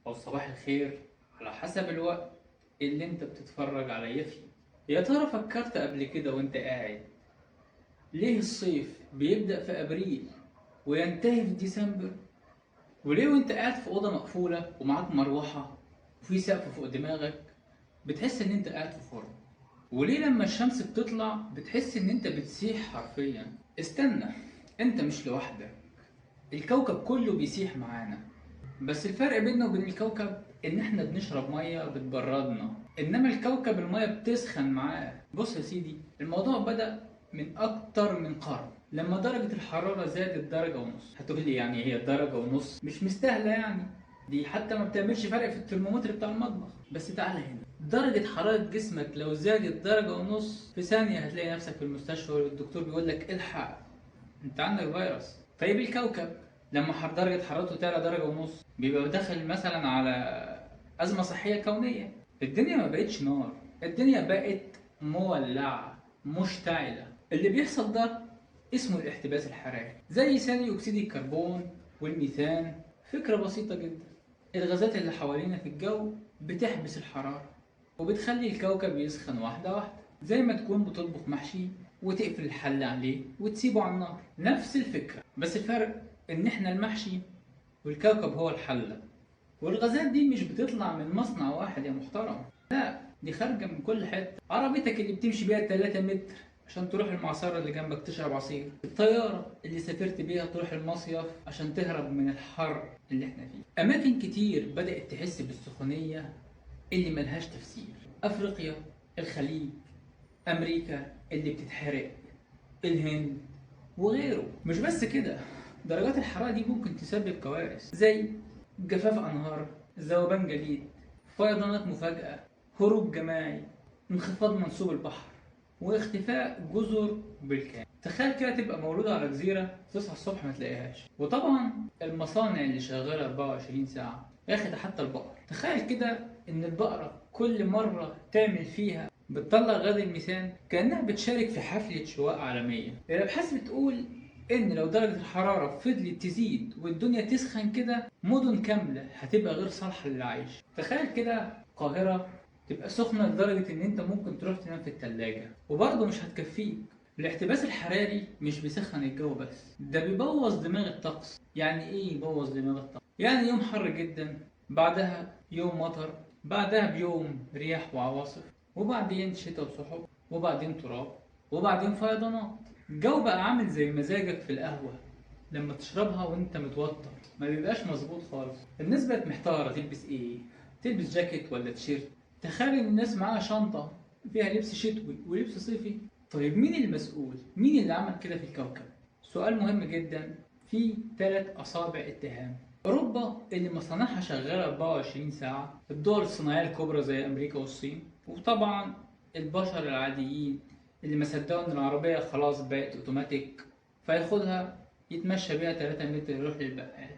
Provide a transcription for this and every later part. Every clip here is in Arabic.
أو صباح الخير، على حسب الوقت اللي أنت بتتفرج عليا فيه. يا ترى فكرت قبل كده وأنت قاعد ليه الصيف بيبدأ في أبريل وينتهي في ديسمبر؟ وليه وأنت قاعد في أوضة مقفولة ومعاك مروحة وفي سقف فوق دماغك بتحس إن أنت قاعد في فرن؟ وليه لما الشمس بتطلع بتحس إن أنت بتسيح حرفيا؟ استنى، أنت مش لوحدك، الكوكب كله بيسيح معانا. بس الفرق بيننا وبين الكوكب ان احنا بنشرب ميه بتبردنا، انما الكوكب الميه بتسخن معاه. بص يا سيدي، الموضوع بدأ من اكتر من قرن لما درجة الحرارة زادت درجة ونص. هتقول لي يعني هي درجة ونص مش مستاهلة يعني، دي حتى ما بتعملش فرق في الترمومتر بتاع المطبخ. بس تعالى هنا، درجة حرارة جسمك لو زادت درجة ونص في ثانية هتلاقي نفسك في المستشفى والدكتور بيقول لك الحق انت عندك فيروس. طيب الكوكب لما درجة حرارته تعلى درجة ونص بيبقى داخل مثلا على أزمة صحية كونية. الدنيا ما بقتش نار، الدنيا بقت مولعة مشتعلة. اللي بيحصل ده اسمه الاحتباس الحراري، زي ثاني أكسيد الكربون والميثان. فكرة بسيطة جدا، الغازات اللي حوالينا في الجو بتحبس الحرارة وبتخلي الكوكب يسخن واحدة واحدة، زي ما تكون بتطبخ محشي وتقفل الحل عليه وتسيبه على النار. نفس الفكرة، بس الفرق إن إحنا المحشي والكوكب هو الحلة. والغازات دي مش بتطلع من مصنع واحد يا محترم، لا، دي خارجة من كل حتة. عربيتك اللي بتمشي بيها 3 متر عشان تروح المعصرة اللي جنبك تشرب عصير، الطيارة اللي سافرت بيها تروح المصيف عشان تهرب من الحر اللي احنا فيه. أماكن كتير بدأت تحس بالسخونية اللي ملهاش تفسير. أفريقيا، الخليج، أمريكا اللي بتتحرق، الهند وغيره. مش بس كده، درجات الحرارة دي ممكن تسبب كوارث زي جفاف أنهار، ذوبان جليد، فيضانات مفاجئة، هروب جماعي، انخفاض منسوب البحر، واختفاء جزر بالكامل. تخيل كده تبقى مولود على جزيرة تصحى الصبح ما تلاقيهاش. وطبعا المصانع اللي شغالة 24 ساعة، يا أخي ده حتى البقر. تخيل كده إن البقرة كل مرة تعمل فيها بتطلع غاز الميثان كأنها بتشارك في حفلة شواء عالمية. الأبحاث بتقول إن لو درجة الحرارة فضلت تزيد والدنيا تسخن كده مدن كاملة هتبقى غير صالحة للعيش. تخيل كده القاهرة تبقى سخنة لدرجة إن أنت ممكن تروح تنام في التلاجة وبرضه مش هتكفيك. الاحتباس الحراري مش بيسخن الجو بس، ده بيبوظ دماغ الطقس. يعني إيه يبوظ دماغ الطقس؟ يعني يوم حر جدا، بعدها يوم مطر، بعدها بيوم رياح وعواصف، وبعدين شتاء وسحب، وبعدين تراب، وبعدين فيضانات. الجو بقى عامل زي مزاجك في القهوة لما تشربها وانت متوتر، ما بيبقاش مظبوط خالص. الناس بقت محتارة تلبس ايه، تلبس جاكيت ولا تيشيرت. تخيل ان الناس معاها شنطة فيها لبس شتوي ولبس صيفي. طيب مين المسؤول؟ مين اللي عمل كده في الكوكب؟ سؤال مهم جدا. في 3 أصابع اتهام. أوروبا اللي مصانعها شغالة 24 ساعة، الدول الصناعية الكبرى زي أمريكا والصين، وطبعا البشر العاديين اللي ما صدقوا إن العربية خلاص بقت أوتوماتيك فياخدها يتمشى بيها 3 متر يروح للبقال.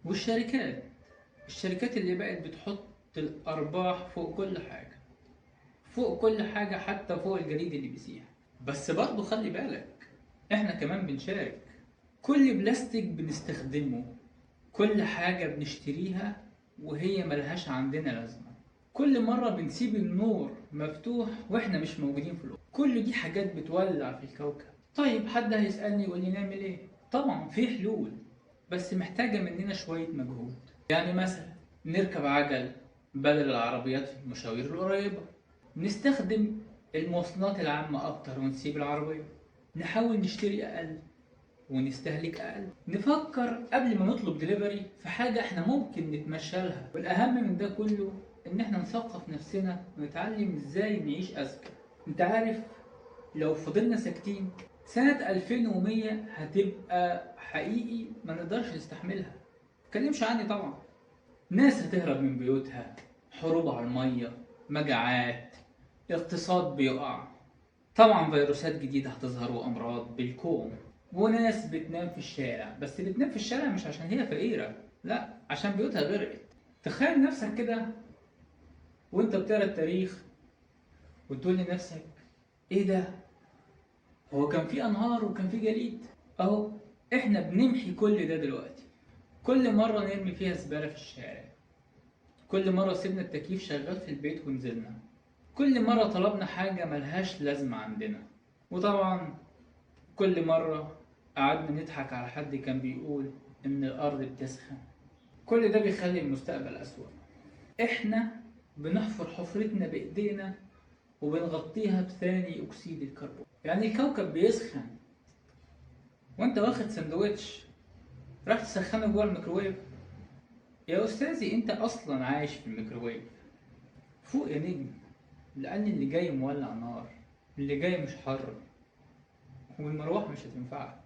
والشركات، الشركات اللي بقت بتحط الأرباح فوق كل حاجة، فوق كل حاجة حتى فوق الجليد اللي بيسيح. بس برضه خلي بالك، احنا كمان بنشارك. كل بلاستيك بنستخدمه، كل حاجة بنشتريها وهي ملهاش عندنا لازمة، كل مرة بنسيب النور مفتوح واحنا مش موجودين في الأوضة، كل دي حاجات بتولع في الكوكب. طيب حد هيسألني يقول لي نعمل ايه؟ طبعا في حلول، بس محتاجة مننا شوية مجهود. يعني مثلا نركب عجل بدل العربيات في المشاوير القريبة، نستخدم المواصلات العامة أكتر ونسيب العربية، نحاول نشتري أقل ونستهلك أقل، نفكر قبل ما نطلب دليفري في حاجة احنا ممكن نتمشى لها. والأهم من ده كله إن احنا نثقف نفسنا ونتعلم ازاي نعيش أذكى. انت عارف، لو فضلنا ساكتين سنة 2100 هتبقى حقيقي ما نقدرش نستحملها. متكلمش عني طبعا. ناس هتهرب من بيوتها، حروب على المية، مجاعات، اقتصاد بيقع، طبعا فيروسات جديدة هتظهر وأمراض بالكوم، وناس بتنام في الشارع. بس بتنام في الشارع مش عشان هي فقيرة، لا، عشان بيوتها غرقت. تخيل نفسك كده وانت بتقرا التاريخ وتقول لنفسك ايه ده، هو كان في انهار وكان في جليد؟ اهو احنا بنمحي كل ده دلوقتي. كل مرة نرمي فيها زبالة في الشارع، كل مرة سيبنا التكييف شغال في البيت ونزلنا، كل مرة طلبنا حاجة ملهاش لازمة عندنا، وطبعا كل مرة قعدنا نضحك على حد كان بيقول إن الأرض بتسخن. كل ده بيخلي المستقبل أسوأ. إحنا بنحفر حفرتنا بإيدينا وبنغطيها بثاني أكسيد الكربون. يعني الكوكب بيسخن وأنت واخد سندوتش راح تسخنه جوه الميكروويف. يا أستاذي أنت أصلا عايش في الميكروويف. فوق يا نجم، لأن اللي جاي مولع نار، اللي جاي مش حر، والمروحة مش هتنفعك.